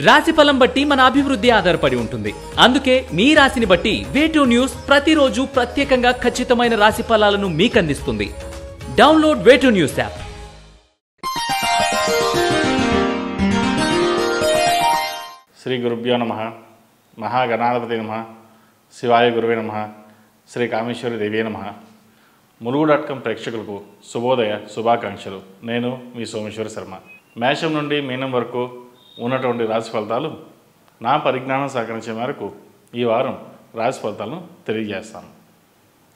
రాశిఫలం బట్టి మన అభివృద్ధి ఆధారపడి ఉంటుంది. అందుకే మీ రాశిని బట్టి వే2 న్యూస్ ప్రతిరోజు ప్రత్యేకంగా ఖచ్చితమైన రాశి ఫలాలను మీకు అందిస్తుంది. డౌన్లోడ్ వే2 న్యూస్ యాప్. శ్రీ గురుభ్యో నమః. మహాగణాధిపతి నమః. శివాయ గురువే నమః. శ్రీ కామేశ్వరి దేవే నమః. ములుగు.com ప్రేక్షకులకు శుభోదయ శుభాకాంక్షలు. నేను మీ సోమేశ్వర శర్మ. మేషం నుండి మీనం వరకు ఉన్నటువంటి రాశి ఫలితాలు నా పరిజ్ఞానం సహకరించే మేరకు ఈ వారం రాశి ఫలితాలను తెలియజేస్తాను.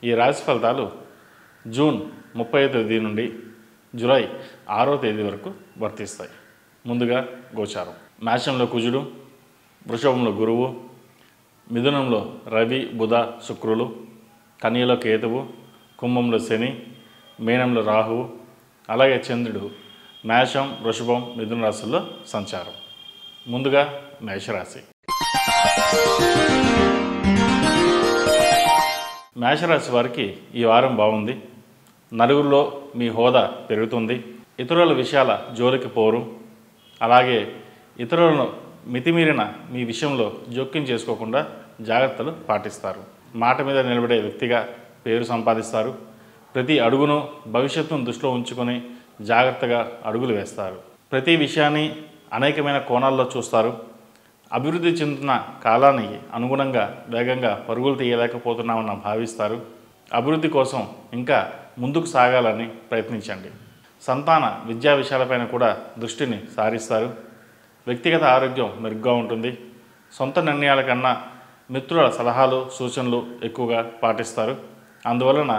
ఈ రాశి ఫలితాలు జూన్ 30వ తేదీ నుండి జూలై 6వ తేదీ వరకు వర్తిస్తాయి. ముందుగా గోచారం. మేషంలో కుజుడు, వృషభంలో గురువు, మిథునంలో రవి బుధ శుక్రులు, కన్యలో కేతువు, కుంభంలో శని, మీనంలో రాహువు, అలాగే చంద్రుడు మేషం వృషభం మిథున రాశుల్లో సంచారం. ముందుగా మేషరాశి. మేషరాశి వారికి ఈ వారం బాగుంది. నలుగురిలో మీ హోదా పెరుగుతుంది. ఇతరుల విషయాల జోలికి పోరు. అలాగే ఇతరులను మితిమీరిన మీ విషయంలో జోక్యం చేసుకోకుండా జాగ్రత్తలు పాటిస్తారు. మాట మీద నిలబడే వ్యక్తిగా పేరు సంపాదిస్తారు. ప్రతి అడుగును భవిష్యత్తును దృష్టిలో ఉంచుకొని జాగ్రత్తగా అడుగులు వేస్తారు. ప్రతి విషయాన్ని అనేకమైన కోణాల్లో చూస్తారు. అభివృద్ధి చెందుతున్న కాలానికి అనుగుణంగా వేగంగా పరుగులు తీయలేకపోతున్నామని భావిస్తారు. అభివృద్ధి కోసం ఇంకా ముందుకు సాగాలని ప్రయత్నించండి. సంతాన విద్యా విషయాలపైన కూడా దృష్టిని సారిస్తారు. వ్యక్తిగత ఆరోగ్యం మెరుగ్గా ఉంటుంది. సొంత నిర్ణయాల కన్నా మిత్రుల సలహాలు సూచనలు ఎక్కువగా పాటిస్తారు. అందువలన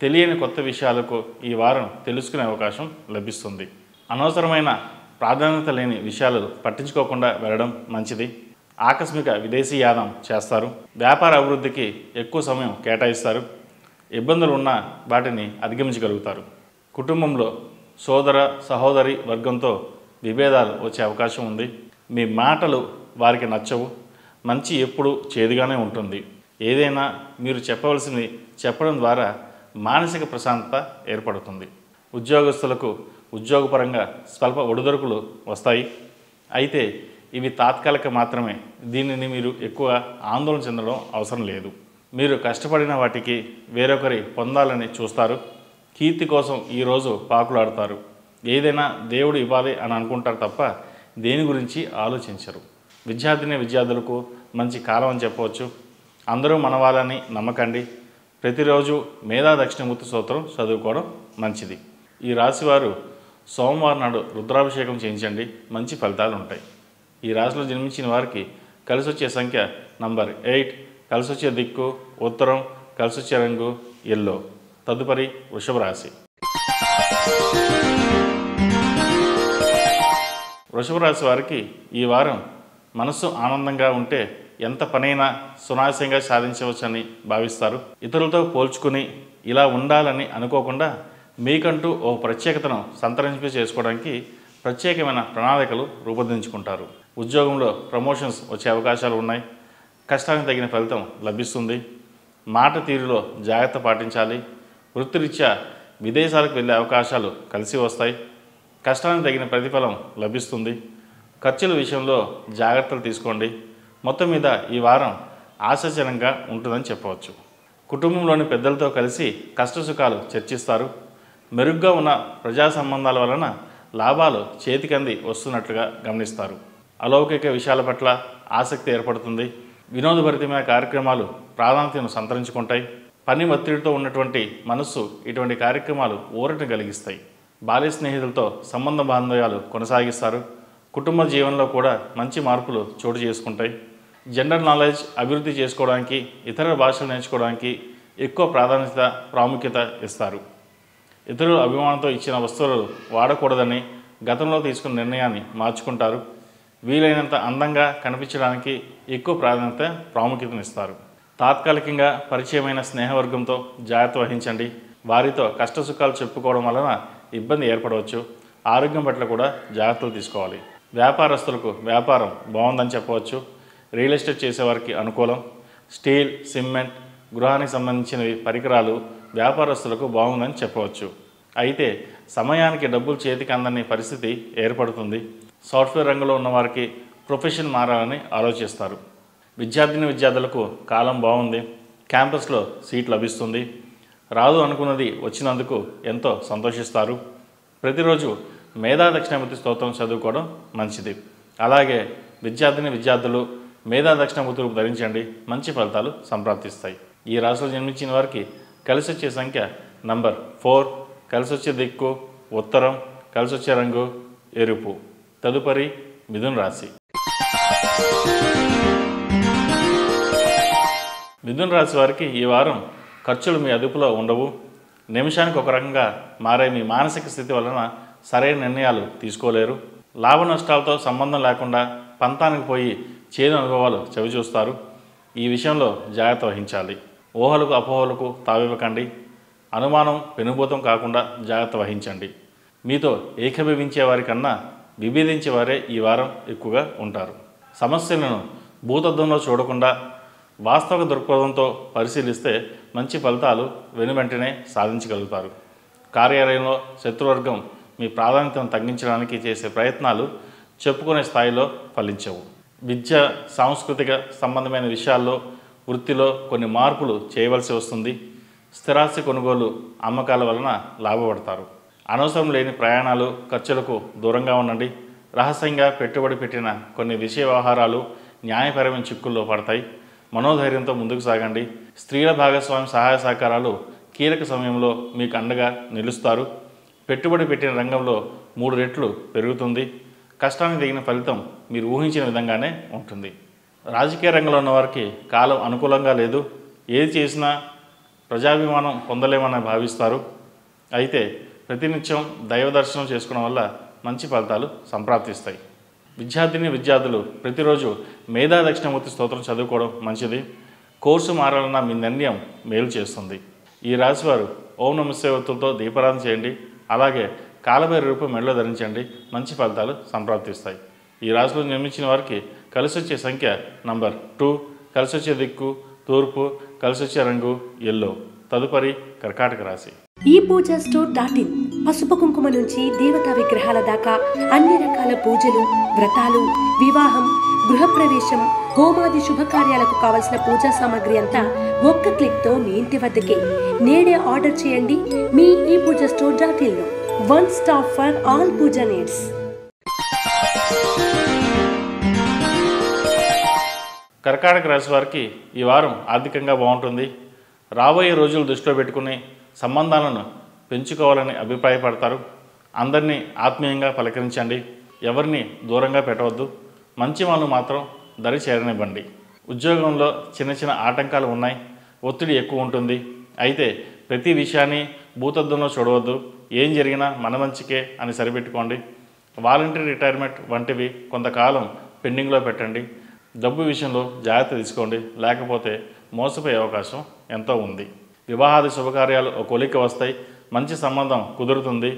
తెలియని కొత్త విషయాలకు ఈ వారం తెలుసుకునే అవకాశం లభిస్తుంది. అనవసరమైన ప్రాధాన్యత లేని విషయాలు పట్టించుకోకుండా వెళ్ళడం మంచిది. ఆకస్మిక విదేశీ యానం చేస్తారు. వ్యాపార అభివృద్ధికి ఎక్కువ సమయం కేటాయిస్తారు. ఇబ్బందులు ఉన్న వాటిని అధిగమించగలుగుతారు. కుటుంబంలో సోదర సహోదరి వర్గంతో విభేదాలు వచ్చే అవకాశం ఉంది. మీ మాటలు వారికి నచ్చవు. మంచి ఎప్పుడు చేదుగానే ఉంటుంది. ఏదైనా మీరు చెప్పవలసింది చెప్పడం ద్వారా మానసిక ప్రశాంతత ఏర్పడుతుంది. ఉద్యోగస్తులకు ఉద్యోగపరంగా స్వల్ప ఒడిదొడుకులు వస్తాయి. అయితే ఇవి తాత్కాలిక మాత్రమే. దీనిని మీరు ఎక్కువ ఆందోళన చెందడం అవసరం లేదు. మీరు కష్టపడిన వాటికి వేరొకరి పొందాలని చూస్తారు. కీర్తి కోసం ఈరోజు పాకులాడతారు. ఏదైనా దేవుడు ఇవ్వాలి అని అనుకుంటారు తప్ప దేని గురించి ఆలోచించరు. విద్యార్థులకు మంచి కాలం అని చెప్పవచ్చు. అందరూ మనవాళ్ళని నమ్మకండి. ప్రతిరోజు మేధా దక్షిణమూర్తి స్తోత్రం చదువుకోవడం మంచిది. ఈ రాశివారు సోమవారం నాడు రుద్రాభిషేకం చేయించండి. మంచి ఫలితాలు ఉంటాయి. ఈ రాశిలో జన్మించిన వారికి కలిసి వచ్చే సంఖ్య నంబర్ 8, కలిసి వచ్చే దిక్కు ఉత్తరం, కలిసి వచ్చే రంగు ఎల్లో. తదుపరి వృషభ రాశి. వృషభ రాశి వారికి ఈ వారం మనస్సు ఆనందంగా ఉంటే ఎంత పనైనా సునాయాసంగా సాధించవచ్చని భావిస్తారు. ఇతరులతో పోల్చుకుని ఇలా ఉండాలని అనుకోకుండా మీకంటూ ఓ ప్రత్యేకతను సంతరింప చేసుకోవడానికి ప్రత్యేకమైన ప్రణాళికలు రూపొందించుకుంటారు. ఉద్యోగంలో ప్రమోషన్స్ వచ్చే అవకాశాలు ఉన్నాయి. కష్టానికి తగిన ఫలితం లభిస్తుంది. మాట తీరులో జాగ్రత్త పాటించాలి. వృత్తిరీత్యా విదేశాలకు వెళ్ళే అవకాశాలు కలిసి వస్తాయి. కష్టానికి తగిన ప్రతిఫలం లభిస్తుంది. ఖర్చుల విషయంలో జాగ్రత్తలు తీసుకోండి. మొత్తం మీద ఈ వారం ఆశాజనకంగా ఉంటుందని చెప్పవచ్చు. కుటుంబంలోని పెద్దలతో కలిసి కష్టసుఖాలు చర్చిస్తారు. మెరుగ్గా ఉన్న ప్రజా సంబంధాల వలన లాభాలు చేతికంది వస్తున్నట్లుగా గమనిస్తారు. అలౌకిక విషయాల పట్ల ఆసక్తి ఏర్పడుతుంది. వినోదభరితమైన కార్యక్రమాలు ప్రాధాన్యతను సంతరించుకుంటాయి. పని ఒత్తిడితో ఉన్నటువంటి మనస్సు ఇటువంటి కార్యక్రమాలు ఊరటను కలిగిస్తాయి. బాల్య స్నేహితులతో సంబంధ బాంధవ్యాలు కొనసాగిస్తారు. కుటుంబ జీవనంలో కూడా మంచి మార్పులు చోటు చేసుకుంటాయి. జనరల్ నాలెడ్జ్ అభివృద్ధి చేసుకోవడానికి, ఇతర భాషలు నేర్చుకోవడానికి ఎక్కువ ప్రాముఖ్యత ఇస్తారు. ఇతరుల అభిమానంతో ఇచ్చిన వస్తువులు వాడకూడదని గతంలో తీసుకున్న నిర్ణయాన్ని మార్చుకుంటారు. వీలైనంత అందంగా కనిపించడానికి ఎక్కువ ప్రాముఖ్యతనిస్తారు. తాత్కాలికంగా పరిచయమైన స్నేహవర్గంతో జాగ్రత్త వహించండి. వారితో కష్టసుఖాలు చెప్పుకోవడం వలన ఇబ్బంది ఏర్పడవచ్చు. ఆరోగ్యం పట్ల కూడా జాగ్రత్తలు తీసుకోవాలి. వ్యాపారస్తులకు వ్యాపారం బాగుందని చెప్పవచ్చు. రియల్ ఎస్టేట్ చేసేవారికి అనుకూలం. స్టీల్, సిమెంట్, గృహానికి సంబంధించినవి పరికరాలు వ్యాపారస్తులకు బాగుందని చెప్పవచ్చు. అయితే సమయానికి డబ్బులు చేతికి అందని పరిస్థితి ఏర్పడుతుంది. సాఫ్ట్వేర్ రంగంలో ఉన్నవారికి ప్రొఫెషన్ మారాలని ఆలోచిస్తారు. విద్యార్థులకు కాలం బాగుంది. క్యాంపస్లో సీట్ లభిస్తుంది. రాదు అనుకున్నది వచ్చినందుకు ఎంతో సంతోషిస్తారు. ప్రతిరోజు మేధా దక్షిణామూర్తి స్తోత్రం చదువుకోవడం మంచిది. అలాగే విద్యార్థులు మేధా దక్షిణామూర్తి రూపు ధరించండి. మంచి ఫలితాలు సంప్రాప్తిస్తాయి. ఈ రాశిలో జన్మించిన వారికి కలిసి వచ్చే సంఖ్య నంబర్ 4, కలిసి వచ్చే దిక్కు ఉత్తరం, కలిసి వచ్చే రంగు ఎరుపు. తదుపరి మిథున రాశి. మిథున రాశి వారికి ఈ వారం ఖర్చులు మీ అదుపులో ఉండవు. నిమిషానికి ఒక రకంగా మారే మీ మానసిక స్థితి వలన సరైన నిర్ణయాలు తీసుకోలేరు. లాభ నష్టాలతో సంబంధం లేకుండా పంతానికి పోయి చేదు అనుభవాలు చవిచూస్తారు. ఈ విషయంలో జాగ్రత్త వహించాలి. ఊహలకు అపోహలకు తావివ్వకండి. అనుమానం పెనుభూతం కాకుండా జాగ్రత్త వహించండి. మీతో ఏకీభవించే వారికన్నా విభేదించే వారే ఈ వారం ఎక్కువగా ఉంటారు. సమస్యలను భూతద్దంలో చూడకుండా వాస్తవ దృక్పథంతో పరిశీలిస్తే మంచి ఫలితాలు వెనువెంటనే సాధించగలుగుతారు. కార్యాలయంలో శత్రువర్గం మీ ప్రాధాన్యతను తగ్గించడానికి చేసే ప్రయత్నాలు చెప్పుకునే స్థాయిలో ఫలించవు. విద్య, సాంస్కృతిక సంబంధమైన విషయాల్లో, వృత్తిలో కొన్ని మార్పులు చేయవలసి వస్తుంది. స్థిరాస్తి కొనుగోలు, అమ్మకాల వలన లాభపడతారు. అనవసరం లేని ప్రయాణాలు, ఖర్చులకు దూరంగా ఉండండి. రహస్యంగా పెట్టుబడి పెట్టిన కొన్ని విషయ వ్యవహారాలు న్యాయపరమైన చిక్కుల్లో పడతాయి. మనోధైర్యంతో ముందుకు సాగండి. స్త్రీల భాగస్వామి సహాయ సహకారాలు కీలక సమయంలో మీకు అండగా నిలుస్తారు. పెట్టుబడి పెట్టిన రంగంలో 3 రెట్లు పెరుగుతుంది. కష్టానికి తగిన ఫలితం మీరు ఊహించిన విధంగానే ఉంటుంది. రాజకీయ రంగంలో ఉన్నవారికి కాలం అనుకూలంగా లేదు. ఏది చేసినా ప్రజాభిమానం పొందలేమని భావిస్తారు. అయితే ప్రతినిత్యం దైవ దర్శనం చేసుకోవడం వల్ల మంచి ఫలితాలు సంప్రాప్తిస్తాయి. విద్యార్థులు ప్రతిరోజు మేధా దక్షిణామూర్తి స్తోత్రం చదువుకోవడం మంచిది. కోర్సు మారాలన్న మీ నిర్ణయం మేలు చేస్తుంది. ఈ రాశివారు ఓం నమః శివాయ ఒత్తులతో దీపారాధన చేయండి. అలాగే కాలభైరవ రూపం మెడలో ధరించండి. మంచి ఫలితాలు సంప్రాప్తిస్తాయి. ఈ రాశిలో నిర్మించిన వారికి కలిసి వచ్చే సంఖ్య నంబర్ 2, కలిసి వచ్చే దిక్కు తూర్పు, కలిసి వచ్చే రంగు ఎల్లో. తదుపరి కర్కాటక రాశి. ఈ పూజా స్టోర్.in పసుపు కుంకుమ నుంచి దేవతా విగ్రహాల దాకా అన్ని రకాల పూజలు, వ్రతాలు, వివాహం, గృహప్రవేశం, హోమాది శుభకార్యాలకు కావలసిన పూజా సామాగ్రి అంతా ఒక్క క్లిక్ తో మీ ఇంటి వద్దకే. నేడే ఆర్డర్ చేయండి మీ ఈ పూజా స్టోర్.in లో. One stop for all puja needs. కర్కాటక రాశి వారికి ఈ వారం ఆర్థికంగా బాగుంటుంది. రాబోయే రోజులు దృష్టిలో పెట్టుకుని సంబంధాలను పెంచుకోవాలని అభిప్రాయపడతారు. అందరినీ ఆత్మీయంగా పలకరించండి. ఎవరిని దూరంగా పెట్టవద్దు. మంచి వాళ్ళు మాత్రం దరి చేరనివ్వండి. ఉద్యోగంలో చిన్న ఆటంకాలు ఉన్నాయి. ఒత్తిడి ఎక్కువ ఉంటుంది. అయితే ప్రతి విషయాన్ని భూతద్దంలో చూడవద్దు. ఏం జరిగినా మన మంచికే అని సరిపెట్టుకోండి. వాలంటరీ రిటైర్మెంట్ వంటివి కొంతకాలం పెండింగ్లో పెట్టండి. డబ్బు విషయంలో జాగ్రత్త తీసుకోండి. లేకపోతే మోసపోయే అవకాశం ఎంతో ఉంది. వివాహాది శుభకార్యాలు ఒక కొలిక వస్తాయి. మంచి సంబంధం కుదురుతుంది.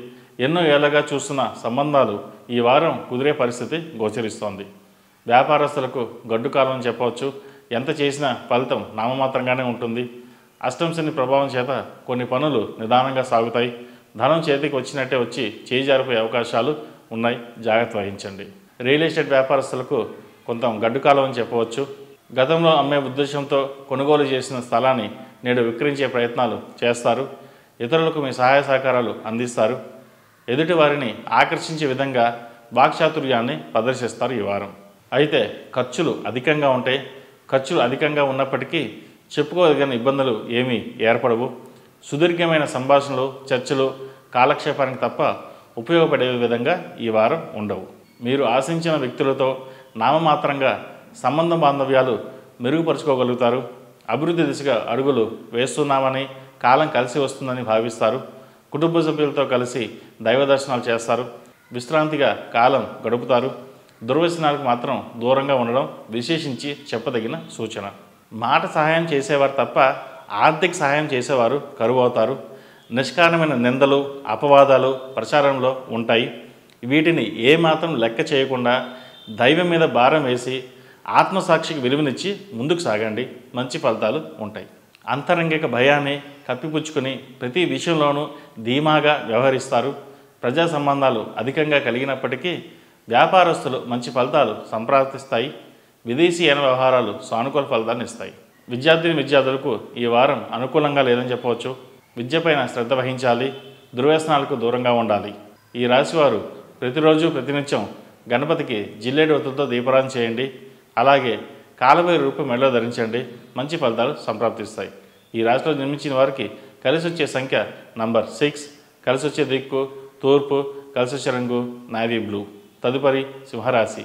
ఎన్నో ఏళ్ళగా చూస్తున్న సంబంధాలు ఈ వారం కుదిరే పరిస్థితి గోచరిస్తోంది. వ్యాపారస్తులకు గడ్డు కాలం అని చెప్పవచ్చు. ఎంత చేసినా ఫలితం నామమాత్రంగానే ఉంటుంది. అష్టమ శని ప్రభావం చేత కొన్ని పనులు నిదానంగా సాగుతాయి. ధనం చేతికి వచ్చినట్టే వచ్చి చేజారిపోయే అవకాశాలు ఉన్నాయి. జాగ్రత్త వహించండి. రియల్ ఎస్టేట్ వ్యాపారస్తులకు కొంత గడ్డు కాలం అని చెప్పవచ్చు. గతంలో అమ్మే ఉద్దేశంతో కొనుగోలు చేసిన స్థలాన్ని నేడు విక్రయించే ప్రయత్నాలు చేస్తారు. ఇతరులకు మీ సహాయ సహకారాలు అందిస్తారు. ఎదుటి వారిని ఆకర్షించే విధంగా వాక్చాతుర్యాన్ని ప్రదర్శిస్తారు ఈ వారం. అయితే ఖర్చులు అధికంగా ఉంటాయి. ఖర్చులు అధికంగా ఉన్నప్పటికీ చెప్పుకోదగిన ఇబ్బందులు ఏమీ ఏర్పడవు. సుదీర్ఘమైన సంభాషణలు, చర్చలు కాలక్షేపానికి తప్ప ఉపయోగపడే విధంగా ఈ వారం ఉండవు. మీరు ఆశించిన వ్యక్తులతో నామమాత్రంగా సంబంధ బాంధవ్యాలు మెరుగుపరుచుకోగలుగుతారు. అభివృద్ధి దిశగా అడుగులు వేస్తున్నామని, కాలం కలిసి వస్తుందని భావిస్తారు. కుటుంబ సభ్యులతో కలిసి దైవ దర్శనాలు చేస్తారు. విశ్రాంతిగా కాలం గడుపుతారు. దుర్వ్యసనాలకు మాత్రం దూరంగా ఉండడం విశేషించి చెప్పదగిన సూచన. మాట సహాయం చేసేవారు తప్ప ఆర్థిక సహాయం చేసేవారు కరువవుతారు. నిష్కారణమైన నిందలు, అపవాదాలు ప్రచారంలో ఉంటాయి. వీటిని ఏమాత్రం లెక్క చేయకుండా దైవం మీద భారం వేసి ఆత్మసాక్షికి విలువనిచ్చి ముందుకు సాగండి. మంచి ఫలితాలు ఉంటాయి. అంతరంగిక భయాన్ని కప్పిపుచ్చుకొని ప్రతి విషయంలోనూ ధీమాగా వ్యవహరిస్తారు. ప్రజా సంబంధాలు అధికంగా కలిగినప్పటికీ వ్యాపారస్తులు మంచి ఫలితాలు సంప్రాప్తిస్తాయి. విదేశీయాన వ్యవహారాలు సానుకూల ఫలితాలను ఇస్తాయి. విద్యార్థులకు ఈ వారం అనుకూలంగా లేదని చెప్పవచ్చు. విద్యపైన శ్రద్ధ వహించాలి. దుర్వ్యసనాలకు దూరంగా ఉండాలి. ఈ రాశివారు ప్రతిరోజు ప్రతినిత్యం గణపతికి జిల్లేడు ఒత్తులతో దీపారాధన చేయండి. అలాగే కాలభైరవ రూపం మెడలో ధరించండి. మంచి ఫలితాలు సంప్రాప్తిస్తాయి. ఈ రాశిలో జన్మించిన వారికి కలిసి వచ్చే సంఖ్య నంబర్ 6, కలిసి వచ్చే దిక్కు తూర్పు, కలిసి వచ్చే రంగు నేవీ బ్లూ. తదుపరి సింహరాశి.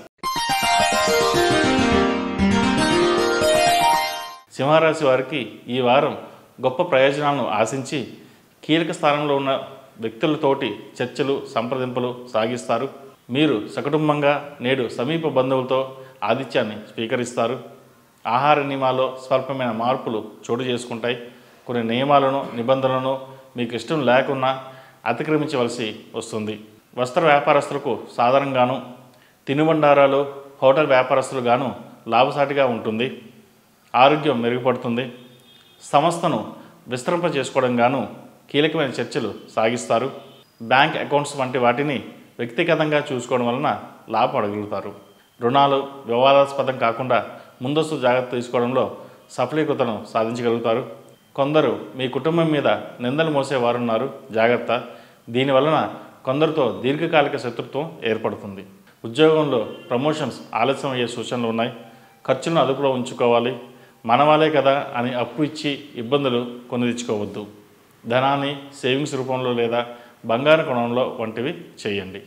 సింహరాశి వారికి ఈ వారం గొప్ప ప్రయోజనాలను ఆశించి కీలక స్థానంలో ఉన్న వ్యక్తులతోటి చర్చలు, సంప్రదింపులు సాగిస్తారు. మీరు సకుటుంబంగా నేడు సమీప బంధువులతో ఆతిథ్యాన్ని స్వీకరిస్తారు. ఆహార నియమాల్లో స్వల్పమైన మార్పులు చోటు చేసుకుంటాయి. కొన్ని నియమాలను, నిబంధనలను మీకు ఇష్టం లేకున్నా అతిక్రమించవలసి వస్తుంది. వస్త్ర వ్యాపారస్తులకు సాధారణంగాను, తినుబండారాలు, హోటల్ వ్యాపారస్తులుగాను లాభసాటిగా ఉంటుంది. ఆరోగ్యం మెరుగుపడుతుంది. సంస్థను విస్తరింపజేసుకోవడం గాను కీలకమైన చర్చలు సాగిస్తారు. బ్యాంక్ అకౌంట్స్ వంటి వాటిని వ్యక్తిగతంగా చూసుకోవడం వలన లాభపడగలుగుతారు. రుణాలు వివాదాస్పదం కాకుండా ముందస్తు జాగ్రత్త తీసుకోవడంలో సఫలీకృతను సాధించగలుగుతారు. కొందరు మీ కుటుంబం మీద నిందలు మోసేవారున్నారు, జాగ్రత్త. దీనివలన కొందరితో దీర్ఘకాలిక శత్రుత్వం ఏర్పడుతుంది. ఉద్యోగంలో ప్రమోషన్స్ ఆలస్యం అయ్యే సూచనలు ఉన్నాయి. ఖర్చులను అదుపులో ఉంచుకోవాలి. మనవాలే కదా అని అప్పు ఇచ్చి ఇబ్బందులు కొని తెచ్చుకోవద్దు. ధనాన్ని సేవింగ్స్ రూపంలో లేదా బంగారు కొనంలో వంటివి చేయండి.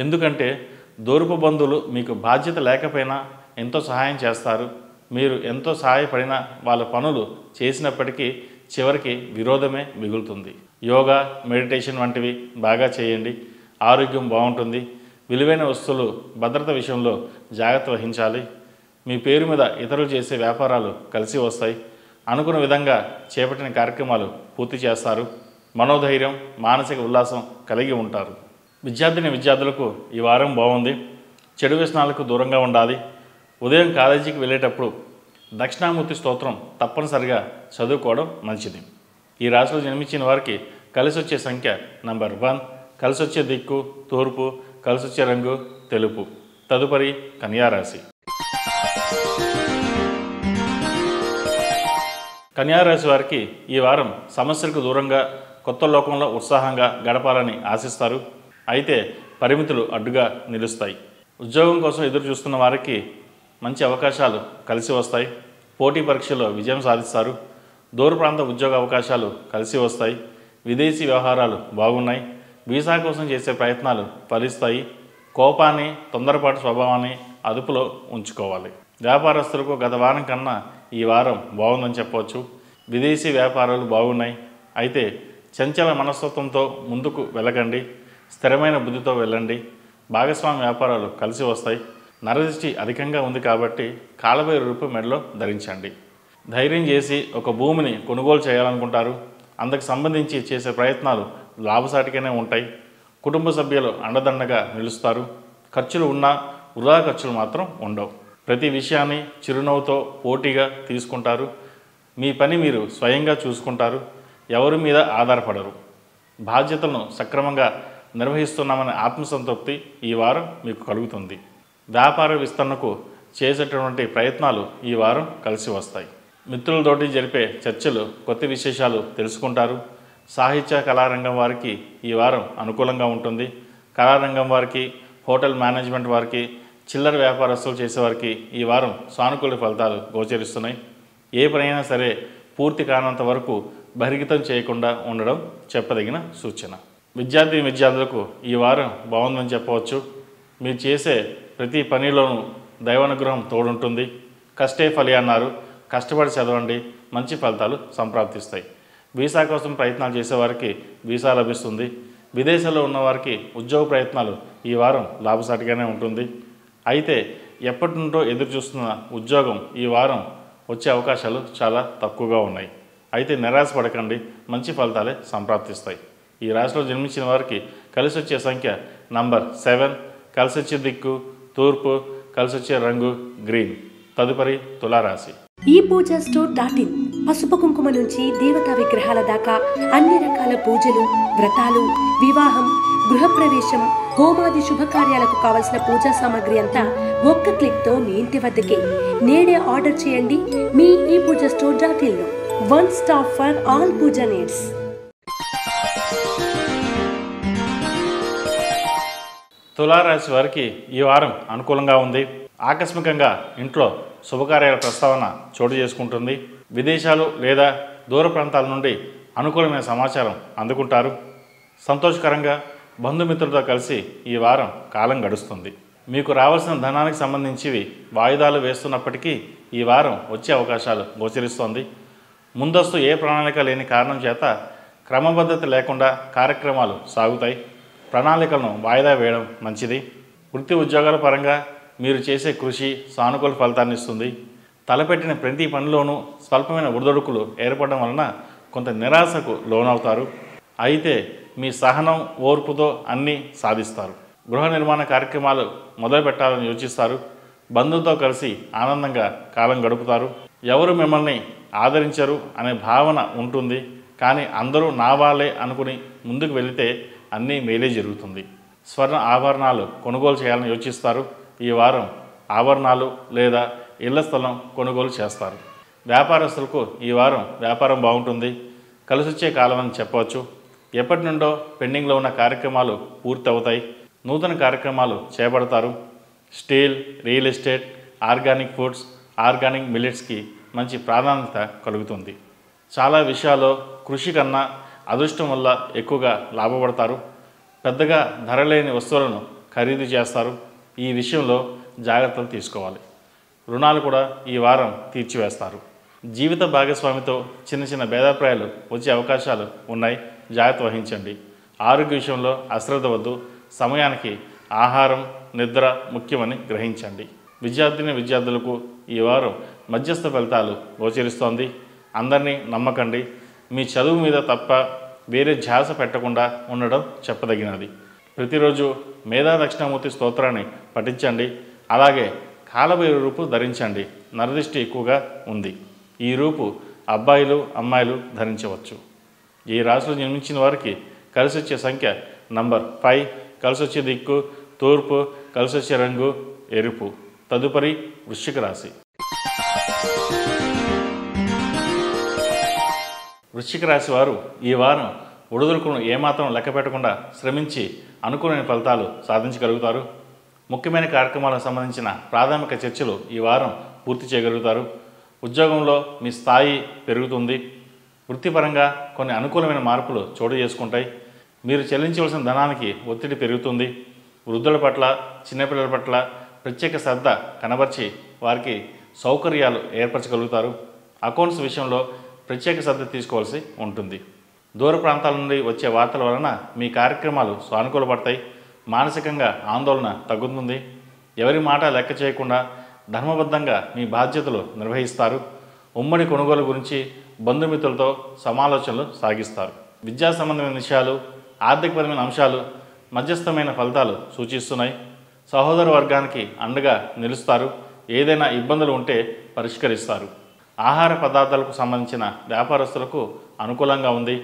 ఎందుకంటే దూరపు బంధువులు మీకు బాధ్యత లేకపోయినా ఎంతో సహాయం చేస్తారు. మీరు ఎంతో సహాయపడినా వాళ్ళ పనులు చేసినప్పటికీ చివరికి విరోధమే మిగులుతుంది. యోగా, మెడిటేషన్ వంటివి బాగా చేయండి. ఆరోగ్యం బాగుంటుంది. విలువైన వస్తువులు భద్రత విషయంలో జాగ్రత్త వహించాలి. మీ పేరు మీద ఇతరులు చేసే వ్యాపారాలు కలిసి వస్తాయి. అనుకున్న విధంగా చేపట్టిన కార్యక్రమాలు పూర్తి చేస్తారు. మనోధైర్యం, మానసిక ఉల్లాసం కలిగి ఉంటారు. విద్యార్థులకు ఈ వారం బాగుంది. చెడు వ్యసనాలకు దూరంగా ఉండాలి. ఉదయం కాలేజీకి వెళ్ళేటప్పుడు దక్షిణామూర్తి స్తోత్రం తప్పనిసరిగా చదువుకోవడం మంచిది. ఈ రాశిలో జన్మించిన వారికి కలిసి వచ్చే సంఖ్య నంబర్ 1, కలిసి వచ్చే దిక్కు తూర్పు, కలిసి వచ్చే రంగు తెలుపు. తదుపరి కన్యారాశి. కన్యారాశి వారికి ఈ వారం సమస్యలకు దూరంగా కొత్త లోకంలో ఉత్సాహంగా గడపాలని ఆశిస్తారు. అయితే పరిమితులు అడ్డుగా నిలుస్తాయి. ఉద్యోగం కోసం ఎదురు చూస్తున్న వారికి మంచి అవకాశాలు కలిసి వస్తాయి. పోటీ పరీక్షల్లో విజయం సాధిస్తారు. దూర ప్రాంత ఉద్యోగ అవకాశాలు కలిసి వస్తాయి. విదేశీ వ్యవహారాలు బాగున్నాయి. వీసా కోసం చేసే ప్రయత్నాలు ఫలిస్తాయి. కోపాన్ని, తొందరపాటు స్వభావాన్ని అదుపులో ఉంచుకోవాలి. వ్యాపారస్తులకు గత వారం కన్నా ఈ వారం బాగుందని చెప్పవచ్చు. విదేశీ వ్యాపారాలు బాగున్నాయి. అయితే చంచల మనస్తత్వంతో ముందుకు వెళ్ళకండి. స్థిరమైన బుద్ధితో వెళ్ళండి. భాగస్వామి వ్యాపారాలు కలిసి వస్తాయి. నరదృష్టి అధికంగా ఉంది కాబట్టి కాలభైరవ రూపం మెడలో ధరించండి. ధైర్యం చేసి ఒక భూమిని కొనుగోలు చేయాలనుకుంటారు. అందుకు సంబంధించి చేసే ప్రయత్నాలు లాభసాటిగానే ఉంటాయి. కుటుంబ సభ్యులు అండదండగా నిలుస్తారు. ఖర్చులు ఉన్నా వృధా ఖర్చులు మాత్రం ఉండవు. ప్రతి విషయాన్ని చిరునవ్వుతో పోటీగా తీసుకుంటారు. మీ పని మీరు స్వయంగా చూసుకుంటారు. ఎవరి మీద ఆధారపడరు. బాధ్యతలను సక్రమంగా నిర్వహిస్తున్నామనే ఆత్మసంతృప్తి ఈ వారం మీకు కలుగుతుంది. వ్యాపార విస్తరణకు చేసేటటువంటి ప్రయత్నాలు ఈ వారం కలిసి వస్తాయి. మిత్రులతోటి జరిపే చర్చలు కొత్త విశేషాలు తెలుసుకుంటారు. సాహిత్య కళారంగం వారికి ఈ వారం అనుకూలంగా ఉంటుంది. కళారంగం వారికి, హోటల్ మేనేజ్మెంట్ వారికి, చిల్లర వ్యాపారస్తులు చేసేవారికి ఈ వారం సానుకూల ఫలితాలు గోచరిస్తున్నాయి. ఏ పనైనా సరే పూర్తి కానంత వరకు బహిర్గతం చేయకుండా ఉండడం చెప్పదగిన సూచన. విద్యార్థులకు ఈ వారం బాగుందని చెప్పవచ్చు. మీరు చేసే ప్రతి పనిలోనూ దైవానుగ్రహం తోడుంటుంది. కష్టే ఫలి అన్నారు. కష్టపడి చదవండి. మంచి ఫలితాలు సంప్రాప్తిస్తాయి. వీసా కోసం ప్రయత్నాలు చేసేవారికి వీసా లభిస్తుంది. విదేశాల్లో ఉన్నవారికి ఉద్యోగ ప్రయత్నాలు ఈ వారం లాభసాటిగానే ఉంటుంది. అయితే ఎప్పటి నుండో ఎదురు చూస్తున్న ఉద్యోగం ఈ వారం వచ్చే అవకాశాలు చాలా తక్కువగా ఉన్నాయి. అయితే నిరాశపడకండి. మంచి ఫలితాలే సంప్రాప్తిస్తాయి. ఈ రాశిలో జన్మించిన వారికి కలిసి వచ్చే సంఖ్య నంబర్ 7, కలిసి వచ్చే దిక్కు తూర్పు, కలిసి వచ్చే రంగు గ్రీన్. తదుపరి తులారాశి. ఈ పూజా స్టోర్.in పసుపు కుంకుమ నుంచి దేవతా విగ్రహాల దాకా అన్ని రకాల పూజలు, వ్రతాలు, వివాహం, గృహప్రవేశం, హోమాది శుభకార్యాలకు కావలసిన పూజా సామాగ్రి అంతా ఒక్క క్లిక్తో మీ ఇంటి వద్దకే. నేడే ఆర్డర్ చేయండి మీ ఈ పూజా స్టోర్.in లో. One stop for all puja needs. తులారాశి వారికి ఈ వారం అనుకూలంగా ఉంది. ఆకస్మికంగా ఇంట్లో శుభకార్యాల ప్రస్తావన చోటు చేసుకుంటుంది. విదేశాలు లేదా దూర ప్రాంతాల నుండి అనుకూలమైన సమాచారం అందుకుంటారు. సంతోషకరంగా బంధుమిత్రులతో కలిసి ఈ వారం కాలం గడుస్తుంది. మీకు రావాల్సిన ధనానికి సంబంధించివి వాయిదాలు వేస్తున్నప్పటికీ ఈ వారం వచ్చే అవకాశాలు గోచరిస్తోంది. ముందస్తు ఏ ప్రణాళిక లేని కారణం చేత క్రమబద్ధత లేకుండా కార్యక్రమాలు సాగుతాయి. ప్రణాళికలను వాయిదా వేయడం మంచిది. వృత్తి ఉద్యోగాల పరంగా మీరు చేసే కృషి సానుకూల ఫలితాన్ని ఇస్తుంది. తలపెట్టిన ప్రతి పనిలోనూ స్వల్పమైన ఒడిదొడుకులు ఏర్పడడం వలన కొంత నిరాశకు లోనవుతారు. అయితే మీ సహనం ఓర్పుతో అన్నీ సాధిస్తారు. గృహ నిర్మాణ కార్యక్రమాలు మొదలుపెట్టాలని యోచిస్తారు. బంధువులతో కలిసి ఆనందంగా కాలం గడుపుతారు. ఎవరు మిమ్మల్ని ఆదరించరు అనే భావన ఉంటుంది. కానీ అందరూ నా వాళ్ళే అనుకుని ముందుకు వెళితే అన్నీ మేలే జరుగుతుంది. స్వర్ణ ఆభరణాలు కొనుగోలు చేయాలని యోచిస్తారు. ఈ వారం ఆభరణాలు లేదా ఇళ్ల స్థలం కొనుగోలు చేస్తారు. వ్యాపారస్తులకు ఈ వారం వ్యాపారం బాగుంటుంది. కలిసొచ్చే కాలం అని చెప్పవచ్చు. ఎప్పటి నుండో పెండింగ్లో ఉన్న కార్యక్రమాలు పూర్తి అవుతాయి. నూతన కార్యక్రమాలు చేపడతారు. Steel, real estate, organic foods, organic మిల్లెట్స్కి మంచి ప్రాధాన్యత కలుగుతుంది. చాలా విషయాల్లో కృషి కన్నా అదృష్టం వల్ల ఎక్కువగా లాభపడతారు. పెద్దగా ధర లేని వస్తువులను ఖరీదు చేస్తారు. ఈ విషయంలో జాగ్రత్తలు తీసుకోవాలి. రుణాలు కూడా ఈ వారం తీర్చివేస్తారు. జీవిత భాగస్వామితో చిన్న చిన్న భేదాభిప్రాయాలు వచ్చే అవకాశాలు ఉన్నాయి. జాగ్రత్త వహించండి. ఆరోగ్య విషయంలో అశ్రద్ధ వద్దు. సమయానికి ఆహారం, నిద్ర ముఖ్యమని గ్రహించండి. విద్యార్థులకు ఈ వారం మధ్యస్థ ఫలితాలు గోచరిస్తోంది. అందరినీ నమ్మకండి. మీ చదువు మీద తప్ప వేరే ధ్యాస పెట్టకుండా ఉండడం చెప్పదగినది. ప్రతిరోజు మేధా దక్షిణామూర్తి స్తోత్రాన్ని పఠించండి. అలాగే కాలభైరవ రూపు ధరించండి. నరదిష్టి ఎక్కువగా ఉంది. ఈ రూపు అబ్బాయిలు, అమ్మాయిలు ధరించవచ్చు. ఈ రాశిలో జన్మించిన వారికి కలిసి వచ్చే సంఖ్య నంబర్ 5, కలిసి వచ్చే దిక్కు తూర్పు, కలిసి వచ్చే రంగు ఎరుపు. తదుపరి వృశ్చిక రాశి. వృశ్చిక రాశి వారు ఈ వారం ఒడిదుడుకులను ఏమాత్రం లెక్క పెట్టకుండా శ్రమించి అనుకూలమైన ఫలితాలు సాధించగలుగుతారు. ముఖ్యమైన కార్యక్రమాలకు సంబంధించిన ప్రాథమిక చర్చలు ఈ వారం పూర్తి చేయగలుగుతారు. ఉద్యోగంలో మీ స్థాయి పెరుగుతుంది. వృత్తిపరంగా కొన్ని అనుకూలమైన మార్పులు చోటు చేసుకుంటాయి. మీరు చెల్లించవలసిన ధనానికి ఒత్తిడి పెరుగుతుంది. వృద్ధుల పట్ల, చిన్నపిల్లల పట్ల ప్రత్యేక శ్రద్ధ కనబర్చి వారికి సౌకర్యాలు ఏర్పరచగలుగుతారు. అకౌంట్స్ విషయంలో ప్రత్యేక శ్రద్ధ తీసుకోవాల్సి ఉంటుంది. దూర ప్రాంతాల నుండి వచ్చే వార్తల వలన మీ కార్యక్రమాలు సానుకూలపడతాయి. మానసికంగా ఆందోళన తగ్గుతుంది. ఎవరి మాట లెక్క చేయకుండా ధర్మబద్ధంగా మీ బాధ్యతలు నిర్వహిస్తారు. ఉమ్మడి కొనుగోలు గురించి బంధుమిత్రులతో సమాలోచనలు సాగిస్తారు. విద్యా సంబంధమైన విషయాలు, ఆర్థికపరమైన అంశాలు మధ్యస్థమైన ఫలితాలు సూచిస్తున్నాయి. సహోదర వర్గానికి అండగా నిలుస్తారు. ఏదైనా ఇబ్బందులు ఉంటే పరిష్కరిస్తారు. ఆహార పదార్థాలకు సంబంధించిన వ్యాపారస్తులకు అనుకూలంగా ఉంది.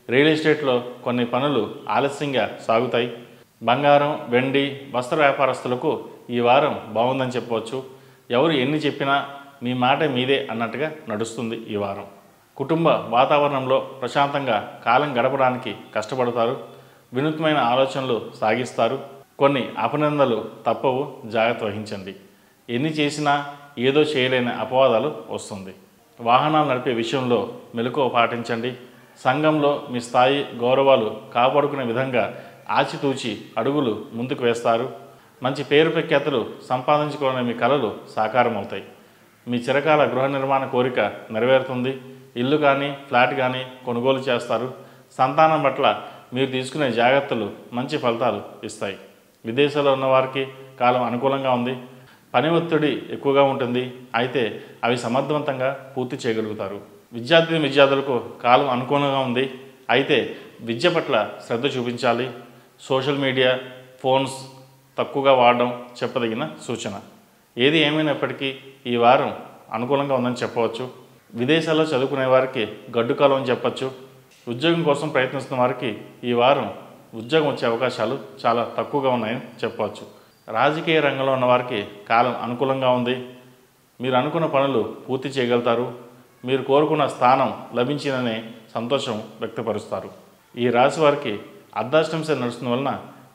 రియల్ ఎస్టేట్లో కొన్ని పనులు ఆలస్యంగా సాగుతాయి. బంగారం, వెండి, వస్త్ర వ్యాపారస్తులకు ఈ వారం బాగుందని చెప్పవచ్చు. ఎవరు ఎన్ని చెప్పినా మీ మాట మీదే అన్నట్టుగా నడుస్తుంది ఈ వారం. కుటుంబ వాతావరణంలో ప్రశాంతంగా కాలం గడపడానికి కష్టపడతారు. వినూత్నమైన ఆలోచనలు సాగిస్తారు. కొన్ని అపనిందలు తప్పవు. జాగ్రత్త వహించండి. ఎన్ని చేసినా ఏదో చేయలేని అపవాదాలు వస్తుంది. వాహనాలు నడిపే విషయంలో మెలకువ పాటించండి. సంఘంలో మీ స్థాయి, గౌరవాలు కాపాడుకునే విధంగా ఆచితూచి అడుగులు ముందుకు వేస్తారు. మంచి పేరు ప్రఖ్యాతులు సంపాదించుకోవాలనే మీ కలలు సాకారం అవుతాయి. మీ చిరకాల గృహ నిర్మాణ కోరిక నెరవేరుతుంది. ఇల్లు కానీ ఫ్లాట్ కానీ కొనుగోలు చేస్తారు. సంతానం పట్ల మీరు తీసుకునే జాగ్రత్తలు మంచి ఫలితాలు ఇస్తాయి. విదేశాల్లో ఉన్నవారికి కాలం అనుకూలంగా ఉంది. పని ఒత్తిడి ఎక్కువగా ఉంటుంది. అయితే అవి సమర్థవంతంగా పూర్తి చేయగలుగుతారు. విద్యార్థులకు కాలం అనుకూలంగా ఉంది. అయితే విద్య పట్ల శ్రద్ధ చూపించాలి. సోషల్ మీడియా, ఫోన్స్ తక్కువగా వాడడం చెప్పదగిన సూచన. ఏది ఏమైనప్పటికీ ఈ వారం అనుకూలంగా ఉందని చెప్పవచ్చు. విదేశాల్లో చదువుకునే వారికి గడ్డు కాలం అని చెప్పచ్చు. ఉద్యోగం కోసం ప్రయత్నిస్తున్న వారికి ఈ వారం ఉద్యోగం వచ్చే అవకాశాలు చాలా తక్కువగా ఉన్నాయని చెప్పవచ్చు. రాజకీయ రంగంలో ఉన్న వారికి కాలం అనుకూలంగా ఉంది. మీరు అనుకున్న పనులు పూర్తి చేయగలుగుతారు. మీరు కోరుకున్న స్థానం లభించిందనే సంతోషం వ్యక్తపరుస్తారు. ఈ రాశి వారికి అర్ధాష్టమ శని నడుస్తున్న వలన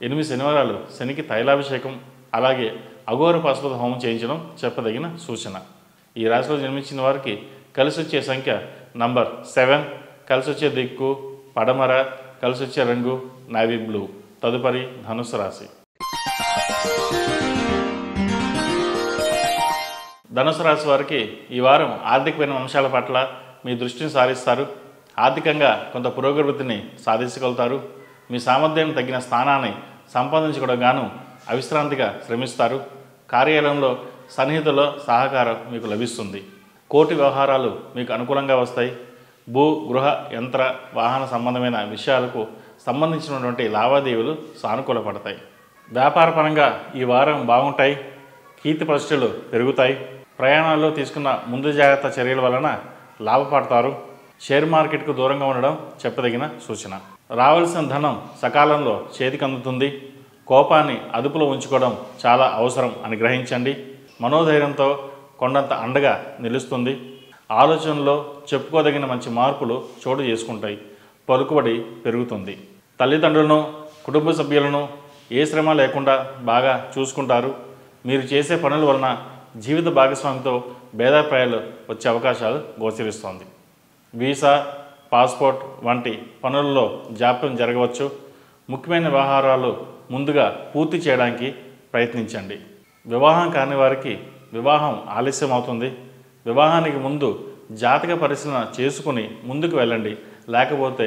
8 శనివారాలు శనికి తైలాభిషేకం అలాగే అఘోర పాశుపత హోమం చేయించడం చెప్పదగిన సూచన. ఈ రాశిలో జన్మించిన వారికి కలిసి వచ్చే సంఖ్య నంబర్ 7, కలిసి వచ్చే దిక్కు పడమర, కలిసి వచ్చే రంగు నావీ బ్లూ. తదుపరి ధనుసు రాశి. ధనుసు రాశి వారికి ఈ వారం ఆర్థికమైన అంశాల పట్ల మీ దృష్టిని సారిస్తారు. ఆర్థికంగా కొంత పురోగతిని సాధించగలుగుతారు. మీ సామర్థ్యానికి తగిన స్థానాన్ని సంపాదించుకోవడం గాను అవిశ్రాంతిగా శ్రమిస్తారు. కార్యాలయంలో సన్నిహితుల సహకారం మీకు లభిస్తుంది. కోర్టు వ్యవహారాలు మీకు అనుకూలంగా వస్తాయి. భూ, గృహ, యంత్ర, వాహన సంబంధమైన విషయాలకు సంబంధించినటువంటి లావాదేవీలు సానుకూలపడతాయి. వ్యాపారపరంగా ఈ వారం బాగుంటాయి. కీర్తి ప్రతిష్టలు పెరుగుతాయి. ప్రయాణాల్లో తీసుకున్న ముందు జాగ్రత్త చర్యల వలన లాభపడతారు. షేర్ మార్కెట్కు దూరంగా ఉండడం చెప్పదగిన సూచన. రావాల్సిన ధనం సకాలంలో చేతికి అందుతుంది. కోపాన్ని అదుపులో ఉంచుకోవడం చాలా అవసరం అని గ్రహించండి. మనోధైర్యంతో కొండంత అండగా నిలుస్తుంది. ఆలోచనలో చెప్పుకోదగిన మంచి మార్పులు చోటు చేసుకుంటాయి. పలుకుబడి పెరుగుతుంది. తల్లిదండ్రులను, కుటుంబ సభ్యులను ఏ శ్రమ లేకుండా బాగా చూసుకుంటారు. మీరు చేసే పనుల వలన జీవిత భాగస్వామితో భేదాభిప్రాయాలు వచ్చే అవకాశాలు గోచరిస్తోంది. వీసా, పాస్పోర్ట్ వంటి పనుల్లో జాప్యం జరగవచ్చు. ముఖ్యమైన వ్యవహారాలు ముందుగా పూర్తి చేయడానికి ప్రయత్నించండి. వివాహం కాని వారికి వివాహం ఆలస్యం అవుతుంది. వివాహానికి ముందు జాతక పరిశీలన చేసుకుని ముందుకు వెళ్ళండి. లేకపోతే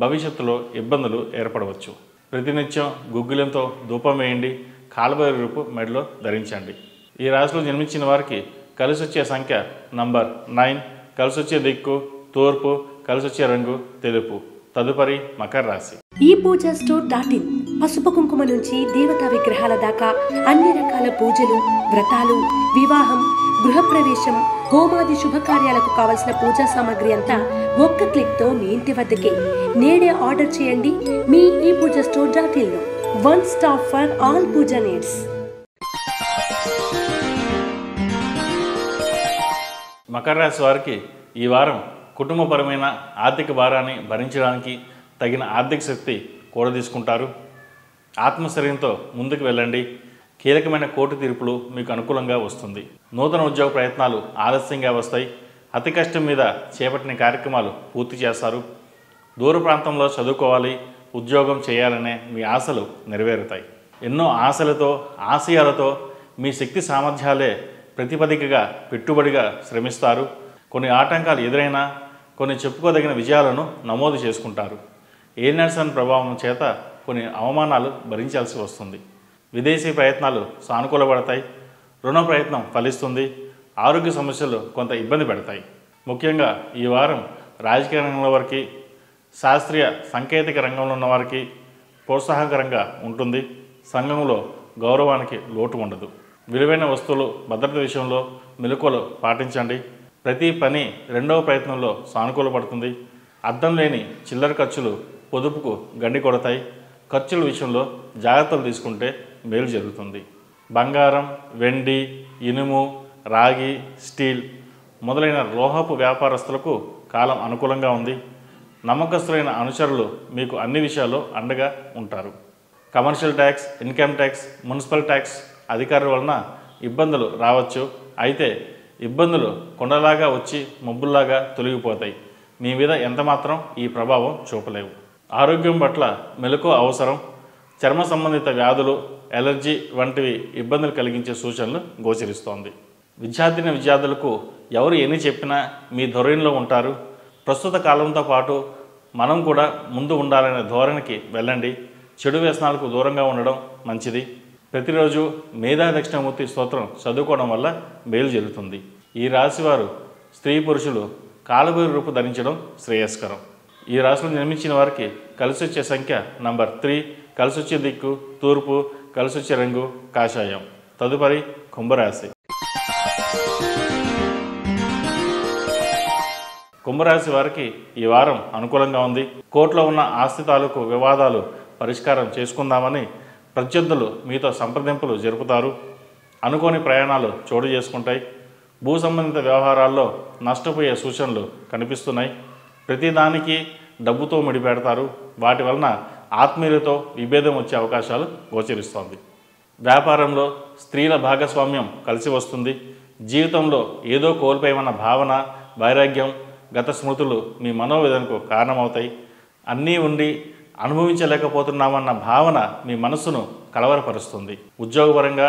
భవిష్యత్తులో ఇబ్బందులు ఏర్పడవచ్చు. ప్రతినిత్యం గుగ్గిలంతో ధూపం వేయండి. కాలుబైరు రూపు మెడలో ధరించండి. ఈ రాశిలో జన్మించిన వారికి కలిసి వచ్చే సంఖ్య నంబర్ 9, కలిసి వచ్చే దిక్కు తూర్పు, కలిసి వచ్చే రంగు తెలుపు. తదుపరి మకర రాశి. ఈ పూజా స్టోర్.in పసుపు కుంకుమ నుంచి దేవతా విగ్రహాల దాకా అన్ని రకాల పూజలు, వ్రతాలు, వివాహం, గృహప్రవేశం, హోమాది శుభకార్యాలకు కావలసిన పూజా సామాగ్రి అంతా ఒక్క క్లిక్ తో మీ ఇంటి వద్దకే. నేడే ఆర్డర్ చేయండి మీ ఈ పూజా స్టోర్.in లో. One stop for all puja needs. మకర రాశి వారికి ఈ వారం కుటుంబపరమైన ఆర్థిక భారాన్ని భరించడానికి తగిన ఆర్థిక శక్తి కూడదీసుకుంటారు. ఆత్మశైర్యంతో ముందుకు వెళ్ళండి. కీలకమైన కోర్టు తీర్పులు మీకు అనుకూలంగా వస్తుంది. నూతన ఉద్యోగ ప్రయత్నాలు ఆలస్యంగా వస్తాయి. అతి కష్టం మీద చేపట్టిన కార్యక్రమాలు పూర్తి చేస్తారు. దూర ప్రాంతంలో చదువుకోవాలి, ఉద్యోగం చేయాలనే మీ ఆశలు నెరవేరుతాయి. ఎన్నో ఆశలతో, ఆశయాలతో మీ శక్తి సామర్థ్యాలే ప్రతిపదికగా పెట్టుబడిగా శ్రమిస్తారు. కొన్ని ఆటంకాలు ఎదురైనా కొన్ని చెప్పుకోదగిన విజయాలను నమోదు చేసుకుంటారు. ఏలినాటి ప్రభావం చేత కొన్ని అవమానాలు భరించాల్సి వస్తుంది. విదేశీ ప్రయత్నాలు సానుకూలపడతాయి. రుణ ప్రయత్నం ఫలిస్తుంది. ఆరోగ్య సమస్యలు కొంత ఇబ్బంది పెడతాయి. ముఖ్యంగా ఈ వారం రాజకీయ రంగంలో వారికి, శాస్త్రీయ సాంకేతిక రంగంలో ఉన్న వారికి ప్రోత్సాహకరంగా ఉంటుంది. సంఘంలో గౌరవానికి లోటు ఉండదు. విలువైన వస్తువులు భద్రత విషయంలో మెలకువలు పాటించండి. ప్రతి పని రెండవ ప్రయత్నంలో సానుకూలపడుతుంది. అర్థం లేని చిల్లర ఖర్చులు పొదుపుకు గండి కొడతాయి. ఖర్చుల విషయంలో జాగ్రత్తలు తీసుకుంటే మేలు జరుగుతుంది. బంగారం, వెండి, ఇనుము, రాగి, స్టీల్ మొదలైన లోహపు వ్యాపారస్తులకు కాలం అనుకూలంగా ఉంది. నమ్మకస్తులైన అనుచరులు మీకు అన్ని విషయాల్లో అండగా ఉంటారు. Commercial tax, income tax, municipal tax అధికారుల వలన ఇబ్బందులు రావచ్చు. అయితే ఇబ్బందులు కొండలాగా వచ్చి మబ్బుల్లాగా తొలగిపోతాయి. మీ మీద ఎంతమాత్రం ఈ ప్రభావం చూపలేవు. ఆరోగ్యం పట్ల మెలకువ అవసరం. చర్మ సంబంధిత వ్యాధులు, ఎలర్జీ వంటివి ఇబ్బందులు కలిగించే సూచనలు గోచరిస్తోంది. విద్యార్థులకు ఎవరు ఎన్ని చెప్పినా మీ ధోరణిలో ఉంటారు. ప్రస్తుత కాలంతో పాటు మనం కూడా ముందు ఉండాలనే ధోరణికి వెళ్ళండి. చెడు వ్యసనాలకు దూరంగా ఉండడం మంచిది. ప్రతిరోజు మేధా దక్షిణామూర్తి స్తోత్రం చదువుకోవడం వల్ల మేలు జరుగుతుంది. ఈ రాశివారు స్త్రీ పురుషులు కాలుబైరు రూపు ధరించడం శ్రేయస్కరం. ఈ రాశిలో జన్మించిన వారికి కలిసి వచ్చే సంఖ్య నంబర్ 3, కలిసి వచ్చే దిక్కు తూర్పు, కలిసి వచ్చే రంగు కాషాయం. తదుపరి కుంభరాశి. కుంభరాశి వారికి ఈ వారం అనుకూలంగా ఉంది. కోర్టులో ఉన్న ఆస్తి తాలూకు వివాదాలు పరిష్కారం చేసుకుందామని ప్రత్యర్థులు మీతో సంప్రదింపులు జరుపుతారు. అనుకోని ప్రయాణాలు చోటు చేసుకుంటాయి. భూ సంబంధిత వ్యవహారాల్లో నష్టపోయే సూచనలు కనిపిస్తున్నాయి. ప్రతిదానికి డబ్బుతో ముడిపెడతారు. వాటి వలన ఆత్మీయులతో విభేదం వచ్చే అవకాశాలు గోచరిస్తోంది. వ్యాపారంలో స్త్రీల భాగస్వామ్యం కలిసి వస్తుంది. జీవితంలో ఏదో కోల్పోయామన్న భావన, వైరాగ్యం, గత స్మృతులు మీ మనోవేదనకు కారణమవుతాయి. అన్నీ ఉండి అనుభవించలేకపోతున్నామన్న భావన మీ మనస్సును కలవరపరుస్తుంది. ఉద్యోగపరంగా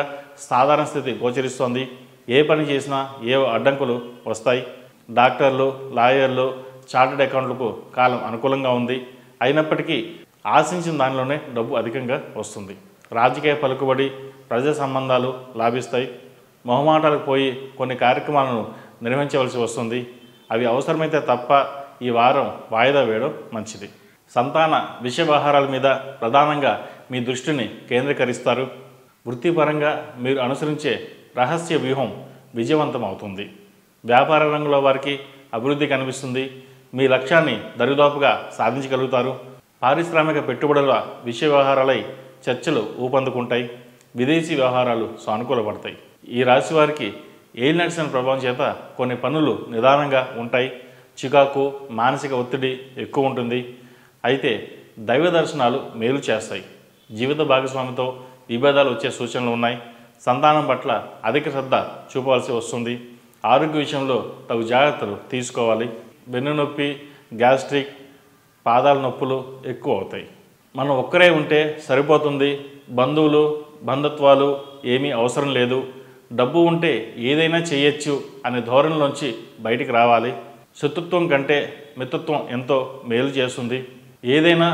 సాధారణ స్థితి గోచరిస్తోంది. ఏ పని చేసినా ఏ అడ్డంకులు వస్తాయి. డాక్టర్లు, లాయర్లు, చార్టెడ్ అకౌంట్లకు కాలం అనుకూలంగా ఉంది. అయినప్పటికీ ఆశించిన దానిలోనే డబ్బు అధికంగా వస్తుంది. రాజకీయ పలుకుబడి, ప్రజా సంబంధాలు లాభిస్తాయి. మొహమాటాలకు పోయి కొన్ని కార్యక్రమాలను నిర్వహించవలసి వస్తుంది. అవి అవసరమైతే తప్ప ఈ వారం వాయిదా వేయడం మంచిది. సంతాన విషయ వ్యవహారాల మీద ప్రధానంగా మీ దృష్టిని కేంద్రీకరిస్తారు. వృత్తిపరంగా మీరు అనుసరించే రహస్య వ్యూహం విజయవంతం అవుతుంది. వ్యాపార రంగంలో వారికి అభివృద్ధి కనిపిస్తుంది. మీ లక్ష్యాన్ని దరిదాపుగా సాధించగలుగుతారు. పారిశ్రామిక పెట్టుబడుల విషయ వ్యవహారాలై చర్చలు ఊపందుకుంటాయి. విదేశీ వ్యవహారాలు సానుకూలపడతాయి. ఈ రాశి వారికి ఏలినాటి ప్రభావం చేత కొన్ని పనులు నిదానంగా ఉంటాయి. చికాకు, మానసిక ఒత్తిడి ఎక్కువ ఉంటుంది. అయితే దైవ దర్శనాలు మేలు చేస్తాయి. జీవిత భాగస్వామితో విభేదాలు వచ్చే సూచనలు ఉన్నాయి. సంతానం పట్ల అధిక శ్రద్ధ చూపవలసి వస్తుంది. ఆరోగ్య విషయంలో తగు జాగ్రత్తలు తీసుకోవాలి. వెన్నునొప్పి, గ్యాస్ట్రిక్, పాదాల నొప్పులు ఎక్కువ అవుతాయి. మనం ఒక్కరే ఉంటే సరిపోతుంది. బంధువులు, బంధుత్వాలు ఏమీ అవసరం లేదు. డబ్బు ఉంటే ఏదైనా చేయొచ్చు అనే ధోరణిలోంచి బయటికి రావాలి. శత్రుత్వం కంటే మిత్రత్వం ఎంతో మేలు చేస్తుంది. ఏదైనా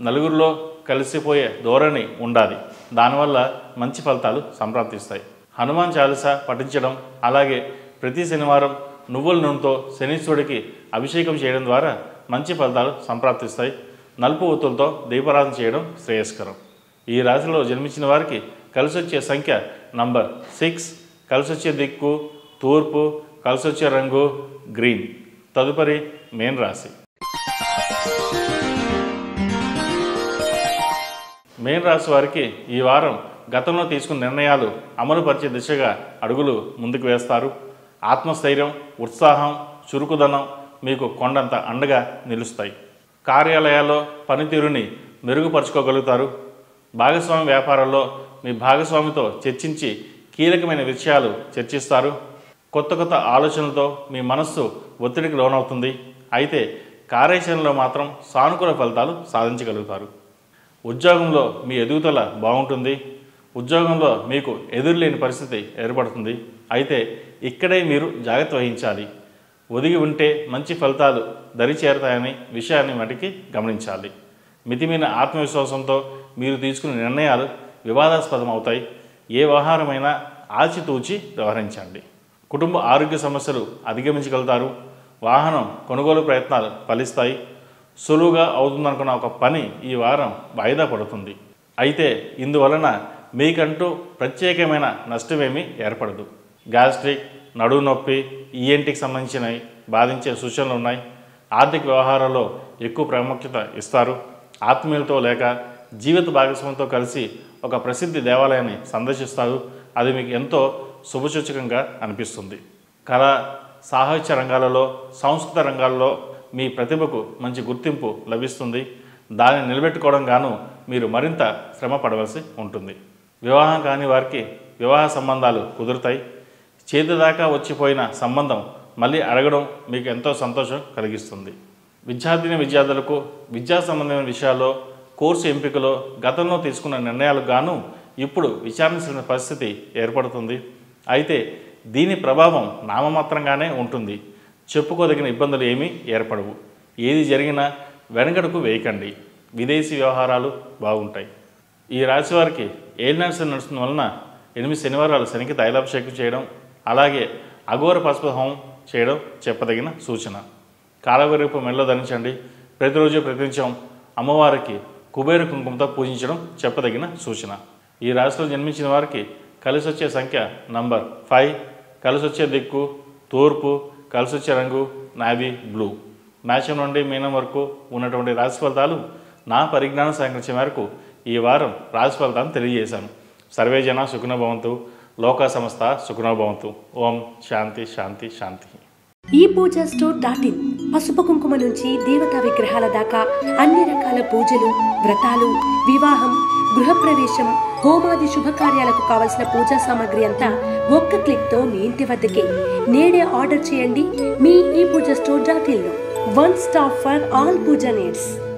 నలుగురిలో కలిసిపోయే ధోరణి ఉండాలి. దానివల్ల మంచి ఫలితాలు సంప్రాప్తిస్తాయి. హనుమాన్ చాలీసా పఠించడం, అలాగే ప్రతి శనివారం నువ్వుల నూనెతో శనీశ్వరుడికి అభిషేకం చేయడం ద్వారా మంచి ఫలితాలు సంప్రాప్తిస్తాయి. నలుపు ఒత్తులతో దీపారాధన చేయడం శ్రేయస్కరం. ఈ రాశిలో జన్మించిన వారికి కలిసొచ్చే సంఖ్య నంబర్ 6, కలిసొచ్చే దిక్కు తూర్పు, కలిసొచ్చే రంగు గ్రీన్. తదుపరి మేన్ రాశి. మేన్ రాశి వారికి ఈ వారం గతంలో తీసుకున్న నిర్ణయాలు అమలుపరిచే దిశగా అడుగులు ముందుకు వేస్తారు. ఆత్మస్థైర్యం, ఉత్సాహం, చురుకుదనం మీకు కొండంత అండగా నిలుస్తాయి. కార్యాలయాల్లో పనితీరుని మెరుగుపరుచుకోగలుగుతారు. భాగస్వామి వ్యాపారంలో మీ భాగస్వామితో చర్చించి కీలకమైన విషయాలు చర్చిస్తారు. కొత్త కొత్త ఆలోచనలతో మీ మనస్సు ఒత్తిడికి లోనవుతుంది. అయితే కార్యాచరణలో మాత్రం సానుకూల ఫలితాలు సాధించగలుగుతారు. ఉద్యోగంలో మీ ఎదుగుదల బాగుంటుంది. ఉద్యోగంలో మీకు ఎదురులేని పరిస్థితి ఏర్పడుతుంది. అయితే ఇక్కడే మీరు జాగ్రత్త వహించాలి. ఒదిగి ఉంటే మంచి ఫలితాలు దరి చేరతాయని విషయాన్ని మటుకి గమనించాలి. మితిమీరిన ఆత్మవిశ్వాసంతో మీరు తీసుకునే నిర్ణయాలు వివాదాస్పదం అవుతాయి. ఏ వ్యవహారమైనా ఆచితూచి వ్యవహరించండి. కుటుంబ ఆరోగ్య సమస్యలు అధిగమించగలుగుతారు. వాహనం కొనుగోలు ప్రయత్నాలు ఫలిస్తాయి. సులువుగా అవుతుందనుకున్న ఒక పని ఈ వారం వాయిదా పడుతుంది. అయితే ఇందువలన మీకంటూ ప్రత్యేకమైన నష్టమేమీ ఏర్పడదు. గ్యాస్ట్రిక్, నడుము నొప్పి, ఈఎన్టీకి సంబంధించినవి బాధించే సూచనలు ఉన్నాయి. ఆర్థిక వ్యవహారాల్లో ఎక్కువ ప్రాముఖ్యత ఇస్తారు. ఆత్మీయులతో లేక జీవిత భాగస్వామితో కలిసి ఒక ప్రసిద్ధి దేవాలయాన్ని సందర్శిస్తారు. అది మీకు ఎంతో శుభసూచకంగా అనిపిస్తుంది. కళ, సాహిత్య రంగాలలో, సంస్కృత రంగాల్లో మీ ప్రతిభకు మంచి గుర్తింపు లభిస్తుంది. దాన్ని నిలబెట్టుకోవడం గాను మీరు మరింత శ్రమ పడవలసి ఉంటుంది. వివాహం కాని వారికి వివాహ సంబంధాలు కుదురుతాయి. చేతిదాకా వచ్చిపోయిన సంబంధం మళ్ళీ అడగడం మీకు ఎంతో సంతోషం కలిగిస్తుంది. విద్యార్థులకు విద్యా సంబంధమైన విషయాల్లో, కోర్సు ఎంపికలో గతంలో తీసుకున్న నిర్ణయాలకు గాను ఇప్పుడు విచారించిన పరిస్థితి ఏర్పడుతుంది. అయితే దీని ప్రభావం నామమాత్రంగానే ఉంటుంది. చెప్పుకోదగిన ఇబ్బందులు ఏమీ ఏర్పడవు. ఏది జరిగినా వెనకడుకు వేయకండి. విదేశీ వ్యవహారాలు బాగుంటాయి. ఈ రాశి వారికి ఏలినాటి శని నడుస్తున్న వలన 8 శనివారాలు శనికి తైలాభిషేకం చేయడం, అలాగే అఘోర పసుపు హోమం చేయడం చెప్పదగిన సూచన. కాలవరీపు మెడలో ధరించండి. ప్రతిరోజు ప్రతినిత్యం అమ్మవారికి కుబేర కుంకుమతో పూజించడం చెప్పదగిన సూచన. ఈ రాశిలో జన్మించిన వారికి కలిసొచ్చే సంఖ్య నంబర్ 5, కలిసొచ్చే దిక్కు తూర్పు, కలిసొచ్చే రంగు నావీ బ్లూ. మేషం నుండి మీనం వరకు ఉన్నటువంటి రాశి ఫలితాలు నా పరిజ్ఞానం సేకరించే మేరకు ఈ వారం రాశి ఫలితాలను తెలియజేశాను. సర్వే జన సుఖినో భవంతు, లోకా సమస్త సుఖినో భవంతు. ఓం శాంతి శాంతి శాంతి. ఈ పూజా స్టోర్.in పసుపు కుంకుమ నుంచి దేవతా విగ్రహాల దాకా అన్ని రకాల పూజలు, వ్రతాలు, వివాహం, గృహప్రవేశం, హోమాది శుభకార్యాలకు కావలసిన పూజా సామాగ్రి అంతా ఒక్క క్లిక్తో మీ ఇంటి వద్దకే. నేడే ఆర్డర్ చేయండి మీ ఈ పూజా స్టోర్.in లో. One stop for all puja needs.